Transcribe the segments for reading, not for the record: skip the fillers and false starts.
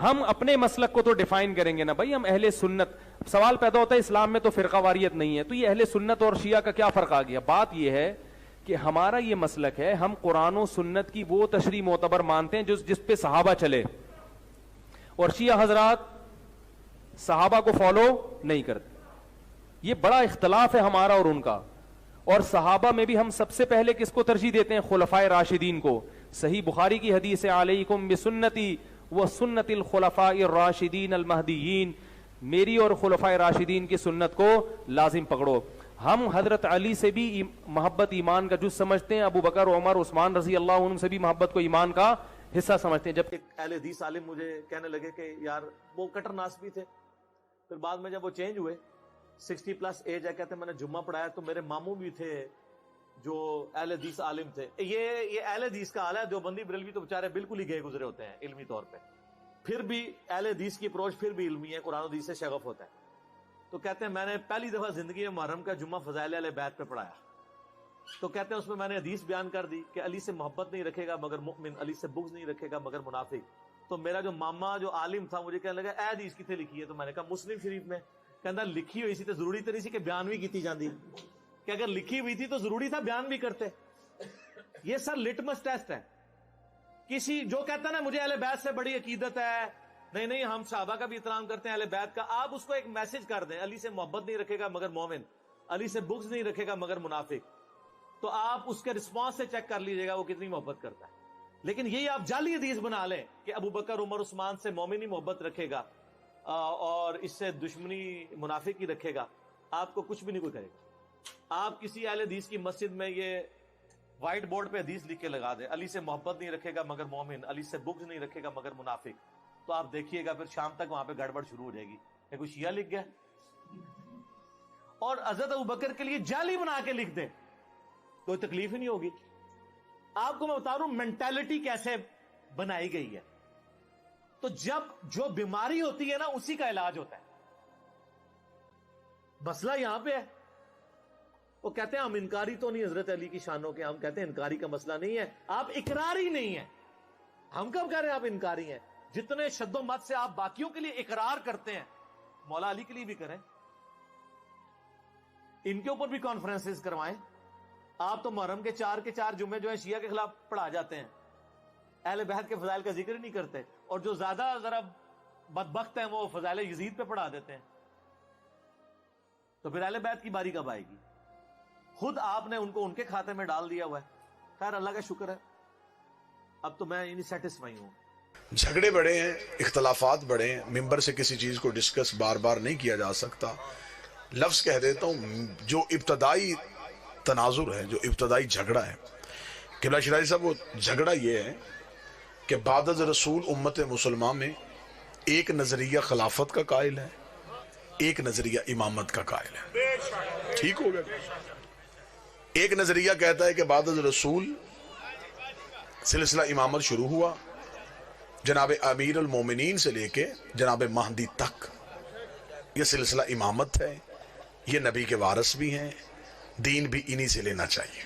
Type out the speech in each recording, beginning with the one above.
ہم اپنے مسلک کو تو ڈیفائن کریں گے نا بھائی، ہم اہل سنت. سوال پیدا ہوتا ہے اسلام میں تو فرقہ واریت نہیں ہے، تو یہ اہل سنت اور شیعہ کا کیا فرق آ گیا؟ بات یہ ہے کہ ہمارا یہ مسلک ہے، ہم قرآن و سنت کی وہ تشریح معتبر مانتے ہیں جس پہ صحابہ چلے، اور شیعہ حضرات صحابہ کو فالو نہیں کرتے. یہ بڑا اختلاف ہے ہمارا اور ان کا. اور صحابہ میں بھی ہم سب سے پہلے کس کو ترجیح دیتے ہیں؟ خلفائے راشدین کو. صحیح بخاری کی حدیث ہے، علیکم بسنتی و سنت الخلفاء الراشدین المہدیین، میری اور خلفائے راشدین کی سنت کو لازم پکڑو. ہم حضرت علی سے بھی محبت ایمان کا جز سمجھتے ہیں، ابو بکر، عمر، عثمان رضی اللہ عنہ سے بھی محبت کو ایمان کا حصہ سمجھتے ہیں. جب ایک اہل حدیث عالم مجھے کہنے لگے کہ یار وہ کٹر ناس بھی تھے، پھر بعد میں جب وہ چینج ہوئے 60 پلس ایج ہے، کہتے ہیں میں نے جمعہ پڑھایا تو میرے ماموں بھی تھے جو اہل حدیث عالم تھے. یہ اہل حدیث کا حال ہے. دیوبندی بریلوی تو بیچارے بالکل ہی گئے گزرے ہوتے ہیں علمی طور پہ، پھر بھی اہل حدیث کی اپروچ پھر بھی علمی ہے، قرآن و حدیث سے شغف ہوتا ہے. تو کہتے ہیں میں نے پہلی دفعہ زندگی میں محرم کا جمعہ فضائل اہل بیت پہ پڑھایا، تو کہتے ہیں اس میں میں نے حدیث بیان کر دی کہ علی سے محبت نہیں رکھے گا مگر مؤمن، علی سے بغض نہیں رکھے گا مگر منافق. تو میرا جو ماما جو عالم تھا مجھے کہنے لگا اے حدیث کتنے لکھی ہے؟ تو میں نے کہا مسلم شریف میں. کہنا لکھی ہوئی سی تو ضروری تو نہیں سی کہ بیان بھی کیتی جاندی، کہ اگر لکھی ہوئی تھی تو ضروری تھا بیان بھی کرتے. یہ سر لٹمس ٹیسٹ ہے. کسی جو کہتا ہے نا مجھے اہل بیت سے بڑی عقیدت ہے، نہیں ہم صحابہ کا بھی احترام کرتے ہیں اہل بیت کا، آپ اس کو ایک میسج کر دیں علی سے محبت نہیں رکھے گا مگر مومن، علی سے بغض نہیں رکھے گا مگر منافق، تو آپ اس کے رسپانس سے چیک کر لیجئے گا وہ کتنی محبت کرتا ہے. لیکن یہی آپ جعلی حدیث بنا لیں کہ ابو بکر، عمر، عثمان سے مومن ہی محبت رکھے گا اور اس سے دشمنی منافق ہی رکھے گا، آپ کو کچھ بھی نہیں کوئی کرے گا. آپ کسی اہل حدیث کی مسجد میں یہ وائٹ بورڈ پہ حدیث لکھ کے لگا دیں علی سے محبت نہیں رکھے گا مگر مومن، علی سے بغض نہیں رکھے گا مگر منافق، تو آپ دیکھیے گا پھر شام تک وہاں پہ گڑبڑ شروع ہو جائے گی کہ کوئی شیعہ لکھ گیا. اور حضرت ابوبکر کے لیے جعلی بنا کے لکھ دیں، کوئی تکلیف ہی نہیں ہوگی. آپ کو میں بتا رہا ہوں مینٹالٹی کیسے بنائی گئی ہے. تو جب جو بیماری ہوتی ہے نا اسی کا علاج ہوتا ہے. مسئلہ یہاں پہ ہے. وہ کہتے ہیں ہم انکاری تو نہیں حضرت علی کی شانوں کے، ہم کہتے ہیں انکاری کا مسئلہ نہیں ہے، آپ اقراری نہیں ہے. ہم کب کہہ رہے ہیں آپ انکاری ہیں؟ جتنے شد و مت سے آپ باقیوں کے لیے اقرار کرتے ہیں مولا علی کے لیے بھی کریں، ان کے اوپر بھی کانفرنسز کروائیں. آپ تو محرم کے 4 کے 4 جمعے جو ہیں شیعہ کے خلاف پڑھا جاتے ہیں، اہل بیت کے فضائل کا ذکر ہی نہیں کرتے، اور جو زیادہ ذرا بدبخت ہیں وہ فضائل یزید پہ پڑھا دیتے ہیں. تو پھر اہل بیت کی باری کب آئے گی؟ خود آپ نے ان کو ان کے کھاتے میں ڈال دیا ہوا ہے. خیر اللہ کا شکر ہے اب تو میں انہیں سیٹسفائی ہوں. جھگڑے بڑے ہیں، اختلافات بڑے ہیں، ممبر سے کسی چیز کو ڈسکس بار بار نہیں کیا جا سکتا. لفظ کہہ دیتا ہوں، جو ابتدائی تناظر ہے، جو ابتدائی جھگڑا ہے قبلہ شرازی صاحب، وہ جھگڑا یہ ہے کہ بعد از رسول امت مسلمہ میں ایک نظریہ خلافت کا قائل ہے، ایک نظریہ امامت کا قائل ہے. ٹھیک ہو گیا؟ ایک نظریہ کہتا ہے کہ بعد از رسول سلسلہ امامت شروع ہوا، جناب امیر المومنین سے لے کے جناب مہدی تک یہ سلسلہ امامت ہے، یہ نبی کے وارث بھی ہیں، دین بھی انہی سے لینا چاہیے.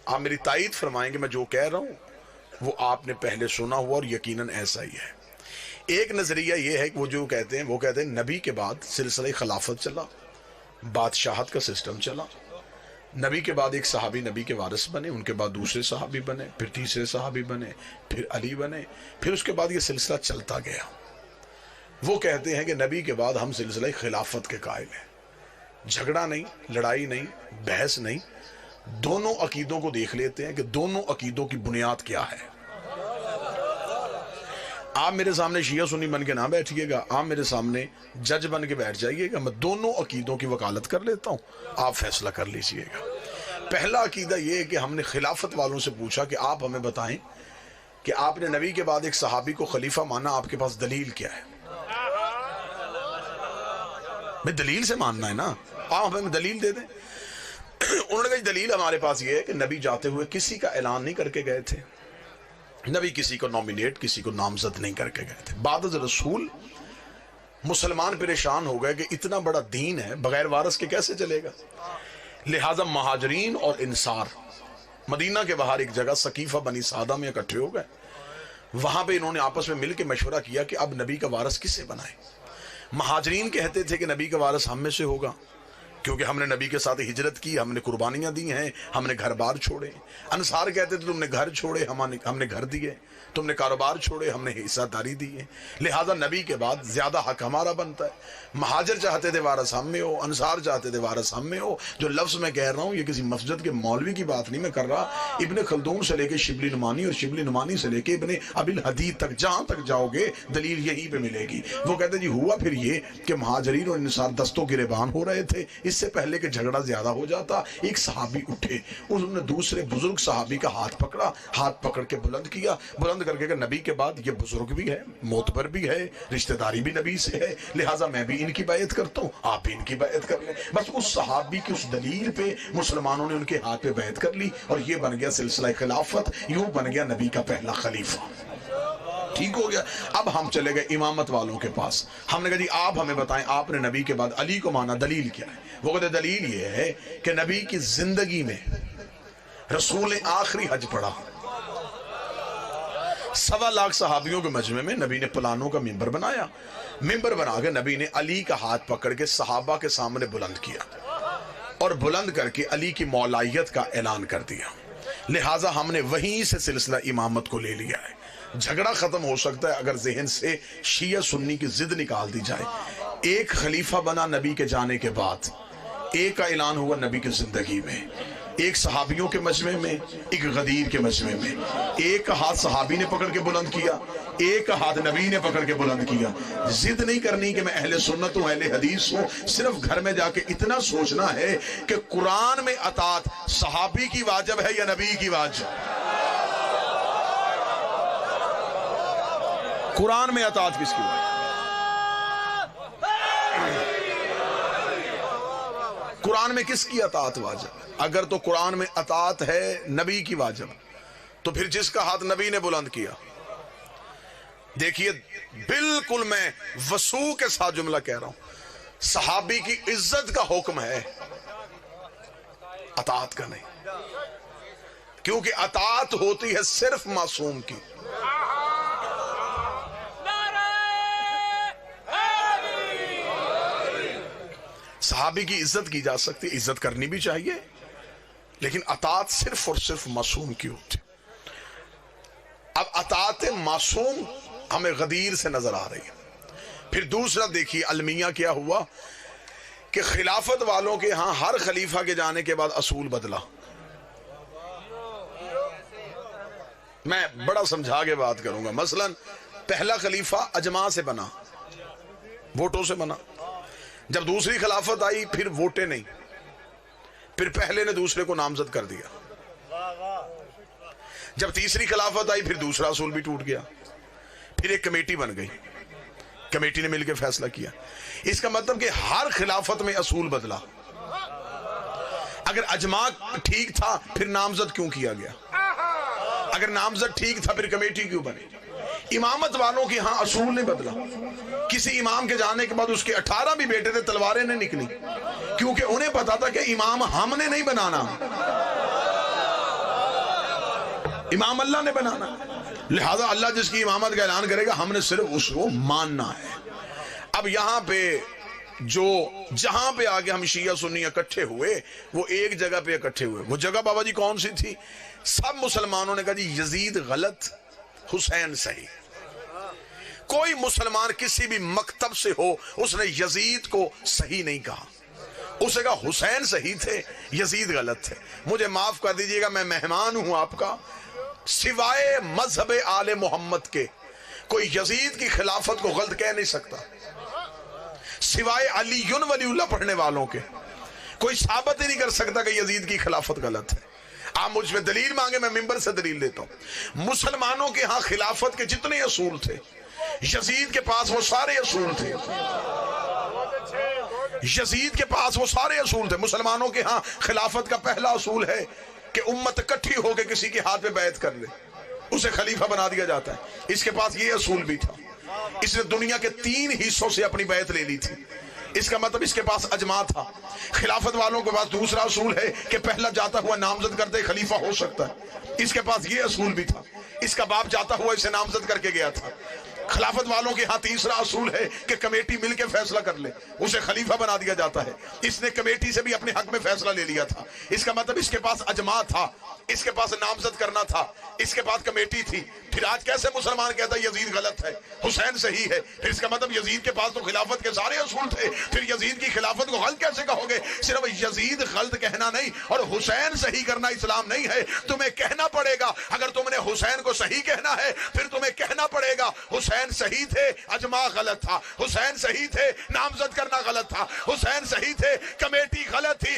آپ میری تائید فرمائیں گے میں جو کہہ رہا ہوں وہ آپ نے پہلے سنا ہوا اور یقیناً ایسا ہی ہے. ایک نظریہ یہ ہے کہ وہ جو کہتے ہیں نبی کے بعد سلسلہ خلافت چلا، بادشاہت کا سسٹم چلا، نبی کے بعد ایک صحابی نبی کے وارث بنے، ان کے بعد دوسرے صحابی بنے، پھر تیسرے صحابی بنے، پھر علی بنے، پھر اس کے بعد یہ سلسلہ چلتا گیا. وہ کہتے ہیں کہ نبی کے بعد ہم سلسلہ خلافت کے قائل ہیں. جھگڑا نہیں، لڑائی نہیں، بحث نہیں، دونوں عقیدوں کو دیکھ لیتے ہیں کہ دونوں عقیدوں کی بنیاد کیا ہے. آپ میرے سامنے شیعہ سنی بن کے نہ بیٹھیے گا، آپ میرے سامنے جج بن کے بیٹھ جائیے گا، میں دونوں عقیدوں کی وکالت کر لیتا ہوں، آپ فیصلہ کر لیجئے گا. پہلا عقیدہ یہ ہے کہ ہم نے خلافت والوں سے پوچھا کہ آپ ہمیں بتائیں کہ آپ نے نبی کے بعد ایک صحابی کو خلیفہ مانا، آپ کے پاس دلیل کیا ہے؟ میں دلیل سے ماننا ہے نا، آپ ہمیں دلیل دے دیں. انہوں نے کہا دلیل ہمارے پاس یہ ہے کہ نبی جاتے ہوئے کسی کا اعلان نہیں کر کے گئے تھے، نبی کسی کو نومینیٹ، کسی کو نامزد نہیں کر کے گئے تھے. بعد از رسول مسلمان پریشان ہو گئے کہ اتنا بڑا دین ہے بغیر وارث کے کیسے چلے گا. لہٰذا مہاجرین اور انصار مدینہ کے باہر ایک جگہ سقیفہ بنی سعدہ میں اکٹھے ہو گئے. وہاں پہ انہوں نے آپس میں مل کے مشورہ کیا کہ اب نبی کا وارث کسے بنائیں. مہاجرین کہتے تھے کہ نبی کا وارث ہم میں سے ہوگا، کیونکہ ہم نے نبی کے ساتھ ہجرت کی، ہم نے قربانیاں دی ہیں، ہم نے گھر بار چھوڑے. انصار کہتے تھے تم نے گھر چھوڑے، ہم نے گھر دیے، تم نے کاروبار چھوڑے، ہم نے حصہ داری دی ہے، لہذا نبی کے بعد زیادہ حق ہمارا بنتا ہے. مہاجر چاہتے تھے وارث ہم میں ہو، انصار چاہتے تھے وارث ہم میں ہو. جو لفظ میں کہہ رہا ہوں یہ کسی مسجد کے مولوی کی بات نہیں میں کر رہا. ابن خلدون سے لے کے شبلی نعمانی اور شبلی نعمانی سے لے کے ابن ابی الحدید تک جہاں تک جاؤ گے دلیل یہیں پہ ملے گی. وہ کہتے جی ہوا پھر یہ کہ مہاجرین اور انصار دستوں گریبان ہو رہے تھے، اس سے پہلے کہ جھگڑا زیادہ ہو جاتا ایک صحابی اٹھے، انہوں نے دوسرے بزرگ صحابی کا ہاتھ پکڑا، ہاتھ پکڑ کے بلند کیا، بلند کر کے کہ نبی کے بعد یہ بزرگ بھی ہے، معتبر بھی ہے، رشتہ داری بھی نبی سے ہے، لہٰذا میں بھی ان کی بیعت کرتا ہوں، آپ بھی ان کی بیعت کر لیں. بس اس صحابی کی اس دلیل پہ مسلمانوں نے ان کے ہاتھ پہ بیعت کر لی اور یہ بن گیا سلسلہ خلافت، یوں بن گیا نبی کا پہلا خلیفہ. ٹھیک ہو گیا. اب ہم چلے گئے امامت والوں کے پاس. ہم نے کہا جی آپ ہمیں بتائیں آپ نے نبی کے بعد علی کو مانا، دلیل کیا ہے؟ وہ کہتے دلیل یہ ہے کہ نبی کی زندگی میں رسول آخری حج پڑا، 1.25 لاکھ صحابیوں کے مجمع میں نبی نے پلانوں کا ممبر بنایا، ممبر بنا کے نبی نے علی کا ہاتھ پکڑ کے صحابہ کے سامنے بلند کیا اور بلند کر کے علی کی مولائیت کا اعلان کر دیا. لہٰذا ہم نے وہیں سے سلسلہ امامت کو لے لیا ہے. جھگڑا ختم ہو سکتا ہے اگر ذہن سے شیعہ سنی کی ضد نکال دی جائے. ایک خلیفہ بنا نبی کے جانے کے بعد، ایک کا اعلان ہوا نبی کی زندگی میں، ایک صحابیوں کے مجمع میں، ایک غدیر کے مجمع میں. ایک کا ہاتھ صحابی نے پکڑ کے بلند کیا، ایک کا ہاتھ نبی نے پکڑ کے بلند کیا. ضد نہیں کرنی کہ میں اہل سنت ہوں، اہل حدیث ہوں. صرف گھر میں جا کے اتنا سوچنا ہے کہ قرآن میں اطاعت صحابی کی واجب ہے یا نبی کی واجب؟ قرآن میں اطاعت کس کی واجب؟ قرآن میں کس کی اطاعت واجب؟ اگر تو قرآن میں اطاعت ہے نبی کی واجب، تو پھر جس کا ہاتھ نبی نے بلند کیا، دیکھیے بالکل میں وسوع کے ساتھ جملہ کہہ رہا ہوں، صحابی کی عزت کا حکم ہے، اطاعت کا نہیں، کیونکہ اطاعت ہوتی ہے صرف معصوم کی. صحابی کی عزت کی جا سکتی، عزت کرنی بھی چاہیے، لیکن اطاعت صرف اور صرف معصوم کی ہوتی. اب اطاعت معصوم ہمیں غدیر سے نظر آ رہی ہے. پھر دوسرا دیکھیے المیہ کیا ہوا کہ خلافت والوں کے ہاں ہر خلیفہ کے جانے کے بعد اصول بدلا. میں بڑا سمجھا کے بات کروں گا. مثلا پہلا خلیفہ اجماع سے بنا، ووٹوں سے بنا. جب دوسری خلافت آئی پھر ووٹیں نہیں، پھر پہلے نے دوسرے کو نامزد کر دیا. جب تیسری خلافت آئی پھر دوسرا اصول بھی ٹوٹ گیا. پھر ایک کمیٹی بن گئی، کمیٹی نے مل کے فیصلہ کیا. اس کا مطلب کہ ہر خلافت میں اصول بدلا. اگر اجماع ٹھیک تھا پھر نامزد کیوں کیا گیا؟ اگر نامزد ٹھیک تھا پھر کمیٹی کیوں بنی؟ امامت والوں کے ہاں اصول نہیں بدلا. کسی امام کے جانے کے بعد اس کے 18 بھی بیٹے تھے، تلواریں نہیں نکلی، کیونکہ انہیں پتا تھا کہ امام ہم نے نہیں بنانا، امام اللہ نے بنانا. لہذا اللہ جس کی امامت کا اعلان کرے گا ہم نے صرف اس کو ماننا ہے. اب یہاں پہ جہاں پہ آگے ہم شیعہ سنی اکٹھے ہوئے وہ ایک جگہ پہ اکٹھے ہوئے. وہ جگہ بابا جی کون سی تھی؟ سب مسلمانوں نے کہا جی یزید غلط، حسین صحیح. کوئی مسلمان کسی بھی مکتب سے ہو اس نے یزید کو صحیح نہیں کہا. اس نے کہا حسین صحیح تھے، یزید غلط تھے. مجھے معاف کر دیجئے گا، میں مہمان ہوں آپ کا. سوائے مذہب آل محمد کے کوئی یزید کی خلافت کو غلط کہہ نہیں سکتا. سوائے علی ولی اللہ پڑھنے والوں کے کوئی ثابت ہی نہیں کر سکتا کہ یزید کی خلافت غلط ہے. آپ مجھ میں دلیل مانگے، میں ممبر سے دلیل دیتا ہوں. مسلمانوں کے ہاں خلافت کے جتنے اصول تھے یزید کے پاس وہ سارے اصول تھے. یزید کے پاس وہ سارے اصول تھے. مسلمانوں کے ہاں خلافت کا پہلا اصول ہے کہ امت اکٹھی ہو کے کسی کے ہاتھ پہ بیعت کر لے، اسے خلیفہ بنا دیا جاتا ہے. اس کے پاس یہ اصول بھی تھا. اس نے دنیا کے 3 حصوں سے اپنی بیعت لے لی تھی. اس کا مطلب اس کے پاس اجماع تھا. خلافت والوں کے پاس دوسرا اصول ہے کہ پہلا جاتا ہوا نامزد کرتے خلیفہ ہو سکتا ہے. اس کے پاس یہ اصول بھی تھا. اس کا باپ جاتا ہوا اسے نامزد کر کے گیا تھا. خلافت والوں کے ہاں تیسرا اصول ہے کہ کمیٹی مل کے فیصلہ کر لے, اسے خلیفہ بنا دیا جاتا ہے. اس نے کمیٹی سے بھی اپنے حق میں فیصلہ لے لیا تھا. اس کا مطلب اس کے پاس اجماع تھا, اس کے پاس نامزد کرنا تھا, اس کے پاس کمیٹی تھی. پھر آج کیسے مسلمان کہتا ہے یزید غلط ہے, حسین صحیح ہے؟ پھر اس کا مطلب یزید کے پاس تو خلافت کے سارے اصول تھے, پھر یزید کی خلافت کو غلط کیسے کہو گے؟ صرف یزید غلط کہنا نہیں اور حسین صحیح کرنا اسلام نہیں ہے. تمہیں کہنا پڑے گا, اگر تم نے حسین کو صحیح کہنا ہے پھر تمہیں کہنا پڑے گا حسین صحیح تھے, اجماع غلط تھا. حسین صحیح تھے, نامزد کرنا غلط تھا. حسین صحیح تھے, کمیٹی غلط تھی.